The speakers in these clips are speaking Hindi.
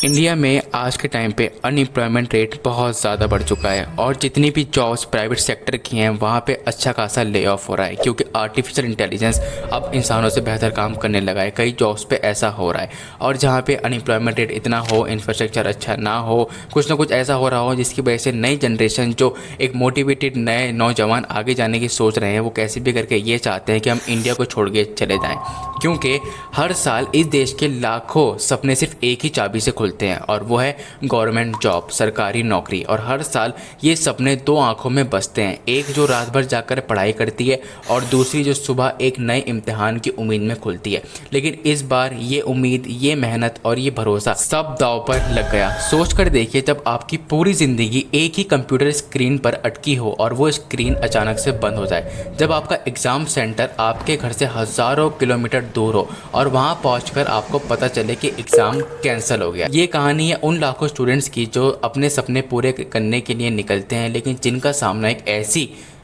इंडिया में आज के टाइम पे अनएम्प्लॉयमेंट रेट बहुत ज़्यादा बढ़ चुका है और जितनी भी जॉब्स प्राइवेट सेक्टर की हैं वहाँ पे अच्छा खासा ले ऑफ हो रहा है क्योंकि आर्टिफिशियल इंटेलिजेंस अब इंसानों से बेहतर काम करने लगा है। कई जॉब्स पे ऐसा हो रहा है और जहाँ पे अनएम्प्लॉयमेंट रेट इतना हो, इंफ्रास्ट्रक्चर अच्छा ना हो, कुछ ना कुछ ऐसा हो रहा हो जिसकी वजह से नई जनरेशन जो एक मोटिवेटेड नए नौजवान आगे जाने की सोच रहे हैं वो कैसे भी करके ये चाहते हैं कि हम इंडिया को छोड़ के चले जाएँ, क्योंकि हर साल इस देश के लाखों सपने सिर्फ एक ही चाबी से खुलते हैं और वो है गवर्नमेंट जॉब, सरकारी नौकरी। और हर साल ये सपने दो आंखों में बसते हैं, एक जो रात भर जाकर पढ़ाई करती है और दूसरी जो सुबह एक नए इम्तिहान की उम्मीद में खुलती है। लेकिन इस बार ये उम्मीद, ये मेहनत और ये भरोसा सब दांव पर लग गया। सोच कर देखिए, जब आपकी पूरी ज़िंदगी एक ही कंप्यूटर स्क्रीन पर अटकी हो और वो स्क्रीन अचानक से बंद हो जाए, जब आपका एग्ज़ाम सेंटर आपके घर से हज़ारों किलोमीटर दूर हो और वहाँ पहुंचकर आपको पता चले कि एग्ज़ाम कैंसिल हो गया। ये कहानी है उन लाखों स्टूडेंट्स की जो अपने सपने पूरे करने के लिए निकलते हैं लेकिन जिनका सामना एक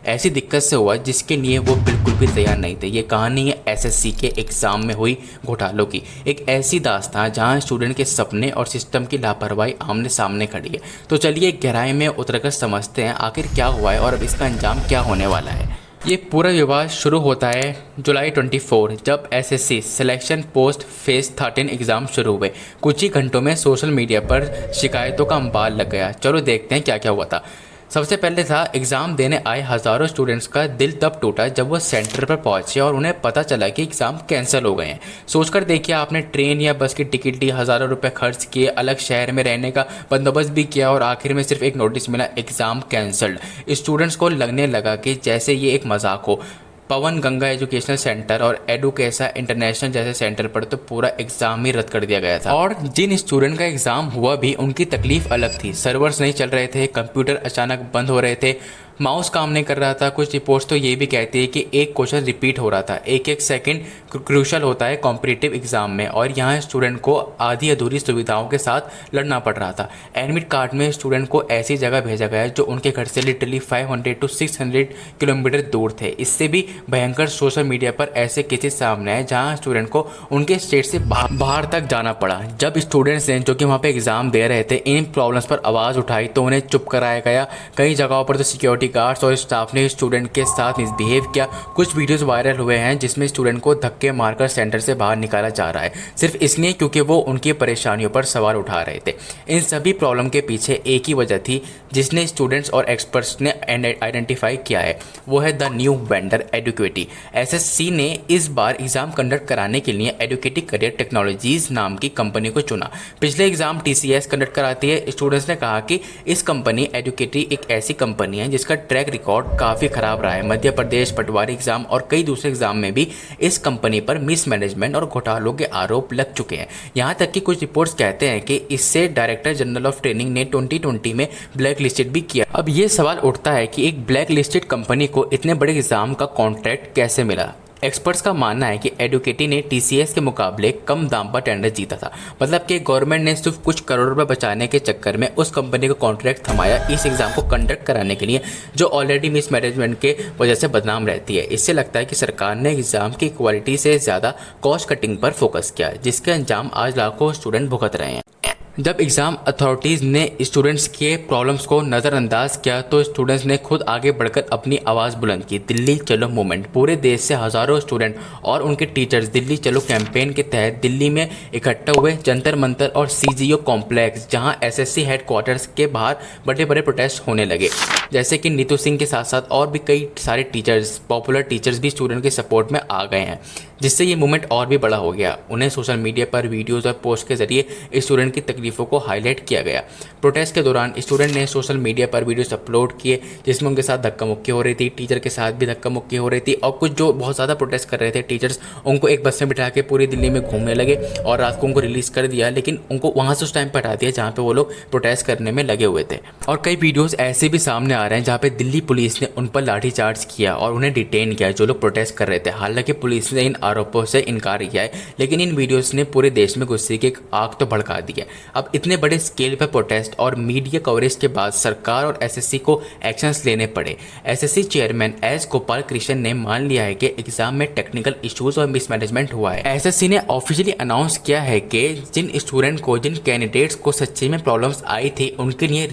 ऐसी दिक्कत से हुआ जिसके लिए वो बिल्कुल भी तैयार नहीं थे। ये कहानी है एसएससी के एग्ज़ाम में हुई घोटालों की, एक ऐसी दास्तान जहां स्टूडेंट के सपने और सिस्टम की लापरवाही आमने सामने खड़ी है। तो चलिए गहराई में उतरकर समझते हैं आखिर क्या हुआ है और अब इसका अंजाम क्या होने वाला है। ये पूरा विवाद शुरू होता है जुलाई 24, जब SSC selection post phase 13 exam शुरू हुए। कुछ ही घंटों में सोशल मीडिया पर शिकायतों का अंबार लग गया। चलो देखते हैं क्या क्या हुआ था। सबसे पहले था, एग्ज़ाम देने आए हज़ारों स्टूडेंट्स का दिल तब टूटा जब वो सेंटर पर पहुंचे और उन्हें पता चला कि एग्ज़ाम कैंसिल हो गए हैं। सोचकर देखिए, आपने ट्रेन या बस की टिकट ली, हज़ारों रुपए खर्च किए, अलग शहर में रहने का बंदोबस्त भी किया और आखिर में सिर्फ एक नोटिस मिला, एग्ज़ाम कैंसल्ड। स्टूडेंट्स को लगने लगा कि जैसे ये एक मजाक हो। पवन गंगा एजुकेशनल सेंटर और एडुकेसा इंटरनेशनल जैसे सेंटर पर तो पूरा एग्ज़ाम ही रद्द कर दिया गया था। और जिन स्टूडेंट का एग्ज़ाम हुआ भी उनकी तकलीफ अलग थी। सर्वर्स नहीं चल रहे थे, कंप्यूटर अचानक बंद हो रहे थे, माउस काम नहीं कर रहा था। कुछ रिपोर्ट्स तो ये भी कहती है कि एक क्वेश्चन रिपीट हो रहा था। एक एक सेकंड क्रूशल होता है कॉम्पिटिटिव एग्जाम में और यहाँ स्टूडेंट को आधी अधूरी सुविधाओं के साथ लड़ना पड़ रहा था। एडमिट कार्ड में स्टूडेंट को ऐसी जगह भेजा गया जो उनके घर से लिटरली 500 to 600 किलोमीटर दूर थे। इससे भी भयंकर सोशल मीडिया पर ऐसे केसेस सामने आए जहाँ स्टूडेंट को उनके स्टेट से बाहर तक जाना पड़ा। जब स्टूडेंट्स ने जो कि वहाँ पे एग्जाम दे रहे थे इन प्रॉब्लम्स पर आवाज़ उठाई तो उन्हें चुप कराया गया। कई जगहों पर तो सिक्योरिटी गार्ड्स और स्टाफ ने स्टूडेंट के साथ मिसबिहेव किया। कुछ वीडियोस वायरल हुए हैं जिसमें स्टूडेंट को धक्के मारकर सेंटर से बाहर निकाला जा रहा है, सिर्फ इसलिए क्योंकि वो उनकी परेशानियों पर सवाल उठा रहे थे। इन सभी प्रॉब्लम के पीछे एक ही वजह थी जिसने स्टूडेंट्स और एक्सपर्ट्स ने आइडेंटिफाई किया है, वो है द न्यू वेंडर एडुकेटी। एसएससी ने इस बार एग्जाम कंडक्ट कराने के लिए एडुकेटी करियर टेक्नोलॉजीज नाम की कंपनी को चुना। पिछले एग्जाम टीसीएस कंडक्ट कराती है। स्टूडेंट्स ने कहा कि इस कंपनी एडुकेटी एक ऐसी कंपनी है जिसका ट्रैक रिकॉर्ड काफ़ी ख़राब रहा है। मध्य प्रदेश, पटवारी एग्जाम और कई दूसरे एग्जाम में भी इस कंपनी पर मिसमैनेजमेंट और घोटालों के आरोप लग चुके हैं। यहाँ तक कि कुछ रिपोर्ट्स कहते हैं कि इससे डायरेक्टर जनरल ऑफ ट्रेनिंग ने 2020 में ब्लैक लिस्टेड भी किया। अब ये सवाल उठता है कि एक ब्लैक लिस्टेड कंपनी को इतने बड़े एग्जाम का कॉन्ट्रैक्ट कैसे मिला। एक्सपर्ट्स का मानना है कि एडुकेटी ने टीसीएस के मुकाबले कम दाम पर टेंडर जीता था, मतलब कि गवर्नमेंट ने सिर्फ कुछ करोड़ रुपए बचाने के चक्कर में उस कंपनी को कॉन्ट्रैक्ट थमाया इस एग्जाम को कंडक्ट कराने के लिए, जो ऑलरेडी मिसमैनेजमेंट के वजह से बदनाम रहती है। इससे लगता है कि सरकार ने एग्जाम की क्वालिटी से ज़्यादा कॉस्ट कटिंग पर फोकस किया, जिसके अंजाम आज लाखों स्टूडेंट भुगत रहे हैं। जब एग्ज़ाम अथॉरिटीज़ ने स्टूडेंट्स के प्रॉब्लम्स को नज़रअंदाज किया तो स्टूडेंट्स ने खुद आगे बढ़कर अपनी आवाज़ बुलंद की। दिल्ली चलो मूवमेंट, पूरे देश से हज़ारों स्टूडेंट और उनके टीचर्स दिल्ली चलो कैंपेन के तहत दिल्ली में इकट्ठा हुए। जंतर मंतर और सीजीओ कॉम्प्लेक्स, जहां एसएससी हेडक्वार्टर्स के बाहर बड़े बड़े प्रोटेस्ट होने लगे, जैसे कि नीतू सिंह के साथ साथ और भी कई सारे टीचर्स, पॉपुलर टीचर्स भी स्टूडेंट के सपोर्ट में आ गए हैं, जिससे ये मूवमेंट और भी बड़ा हो गया। उन्हें सोशल मीडिया पर वीडियोज़ और पोस्ट के जरिए स्टूडेंट की तकलीफ़ों को हाईलाइट किया गया। प्रोटेस्ट के दौरान स्टूडेंट ने सोशल मीडिया पर वीडियोस अपलोड किए जिसमें उनके साथ धक्का मुक्की हो रही थी, टीचर के साथ भी धक्का मुक्की हो रही थी और कुछ जो बहुत ज़्यादा प्रोटेस्ट कर रहे थे टीचर्स, उनको एक बस में बिठा के पूरी दिल्ली में घूमने लगे और रात को उनको रिलीज़ कर दिया, लेकिन उनको वहाँ से उस टाइम पर हटा दिया जहाँ पर वो लोग प्रोटेस्ट करने में लगे हुए थे। और कई वीडियोज़ ऐसे भी सामने आ रहे हैं जहाँ पर दिल्ली पुलिस ने उन पर लाठीचार्ज किया और उन्हें डिटेन किया जो लोग प्रोटेस्ट कर रहे थे। हालांकि पुलिस ने इन आरोपों से इनकार किया है, लेकिन इन वीडियोस ने पूरे देश में गुस्से की एक आग तो भड़का दी है। अब इतने बड़े स्केल पर प्रोटेस्ट और मीडिया कवरेज के बाद सरकार और एसएससी को एक्शंस लेने पड़े। SSC chairman S Gopal Krishna ने मान लिया है कि एग्जाम में टेक्निकल इश्यूज और मिसमैनेजमेंट हुआ है। एसएससी ने ऑफिशियली अनाउंस किया है कि जिन स्टूडेंट को, जिन कैंडिडेट्स को सच्ची में प्रॉब्लम्स आई थी, उनके लिए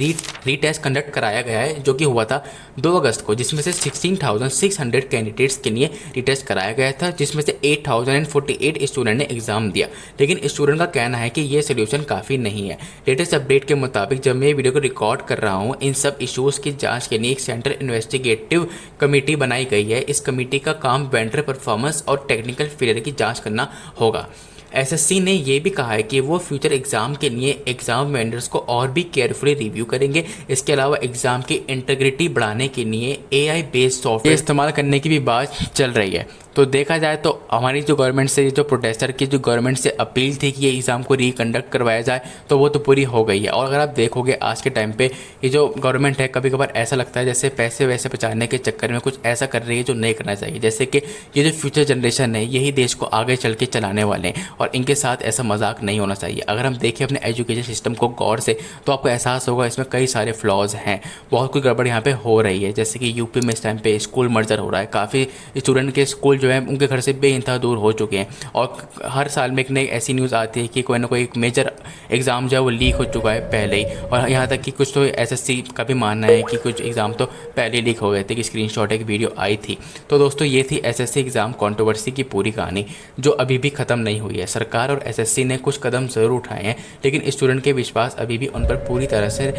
रीटेस्ट कंडक्ट कराया गया है, जो कि हुआ था 2 अगस्त को, जिसमें से 16,600 कैंडिडेट्स के लिए रीटेस्ट कराया गया था, जिसमें से 8,048 स्टूडेंट ने एग्जाम दिया। लेकिन स्टूडेंट का कहना है कि ये सोल्यूशन काफ़ी नहीं है। लेटेस्ट अपडेट के मुताबिक जब मैं वीडियो को रिकॉर्ड कर रहा हूँ, इन सब इश्यूज़ की जांच के लिए एक सेंट्रल इन्वेस्टिगेटिव कमेटी बनाई गई है। इस कमेटी का काम वेंडर परफॉर्मेंस और टेक्निकल फेलियर की जांच करना होगा। एसएससी ने यह भी कहा है कि वो फ्यूचर एग्जाम के लिए एग्जाम वेंडर्स को और भी केयरफुली रिव्यू करेंगे। इसके अलावा एग्जाम की इंटीग्रिटी बढ़ाने के लिए एआई बेस्ड सॉफ्टवेयर इस्तेमाल करने की भी बात चल रही है। तो देखा जाए तो हमारी जो गवर्नमेंट से, जो प्रोटेस्टर की जो गवर्नमेंट से अपील थी कि ये एग्ज़ाम को रिकंडक्ट करवाया जाए, तो वो तो पूरी हो गई है। और अगर आप देखोगे आज के टाइम पे ये जो गवर्नमेंट है, कभी कभार ऐसा लगता है जैसे पैसे वैसे बचाने के चक्कर में कुछ ऐसा कर रही है जो नहीं करना चाहिए। जैसे कि ये जो फ्यूचर जनरेशन है, यही देश को आगे चल के चलाने वाले हैं और इनके साथ ऐसा मजाक नहीं होना चाहिए। अगर हम देखें अपने एजुकेशन सिस्टम को गौर से, तो आपको एहसास होगा इसमें कई सारे फ्लॉज हैं, बहुत कुछ गड़बड़ यहाँ पे हो रही है। जैसे कि यूपी में इस टाइम पे स्कूल मर्जर हो रहा है, काफ़ी स्टूडेंट के स्कूल जो है उनके घर से बेइंतहा दूर हो चुके हैं, और हर साल में एक नई ऐसी न्यूज़ आती है कि कोई ना कोई एक मेजर एग्ज़ाम जो है वो लीक हो चुका है पहले ही। और यहाँ तक कि कुछ तो एसएससी का भी मानना है कि कुछ एग्ज़ाम तो पहले लीक हो गए थे, कि स्क्रीनशॉट एक वीडियो आई थी। तो दोस्तों ये थी एसएससी एग्ज़ाम कंट्रोवर्सी की पूरी कहानी, जो अभी भी ख़त्म नहीं हुई है। सरकार और एसएससी ने कुछ कदम ज़रूर उठाए हैं, लेकिन स्टूडेंट के विश्वास अभी भी उन पर पूरी तरह से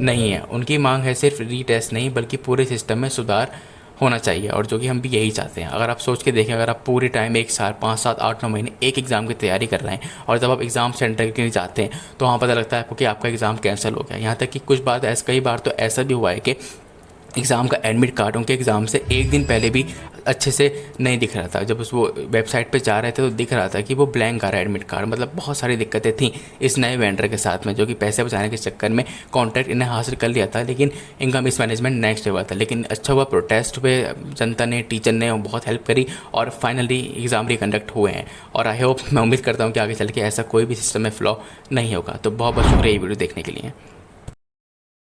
नहीं है। उनकी मांग है सिर्फ रीटेस्ट नहीं, बल्कि पूरे सिस्टम में सुधार होना चाहिए, और जो कि हम भी यही चाहते हैं। अगर आप सोच के देखें, अगर आप पूरे टाइम 1 साल 5, 7, 8, 9 महीने एक एग्ज़ाम की तैयारी कर रहे हैं, और जब आप एग्ज़ाम सेंटर के लिए जाते हैं तो वहाँ पता लगता है आपको कि आपका एग्ज़ाम कैंसिल हो गया। यहाँ तक कि कुछ बात कई बार तो ऐसा भी हुआ है कि एग्ज़ाम का एडमिट कार्ड उनके एग्ज़ाम से एक दिन पहले भी अच्छे से नहीं दिख रहा था। जब उस वो वेबसाइट पे जा रहे थे तो दिख रहा था कि वो ब्लैंक आ रहा है एडमिट कार्ड। मतलब बहुत सारी दिक्कतें थी इस नए वेंडर के साथ में, जो कि पैसे बचाने के चक्कर में कॉन्ट्रैक्ट इन्हें हासिल कर लिया था, लेकिन इनका मिसमैनेजमेंट नेक्स्ट हुआ था। लेकिन अच्छा हुआ प्रोटेस्ट पे जनता ने, टीचर ने बहुत हेल्प करी, और फाइनली एग्ज़ाम रिकंडक्ट हुए हैं। और आई होप, मैं उम्मीद करता हूँ कि आगे चल के ऐसा कोई भी सिस्टम में फ्लॉ नहीं होगा। तो बहुत बहुत शुक्रिया ये वीडियो देखने के लिए।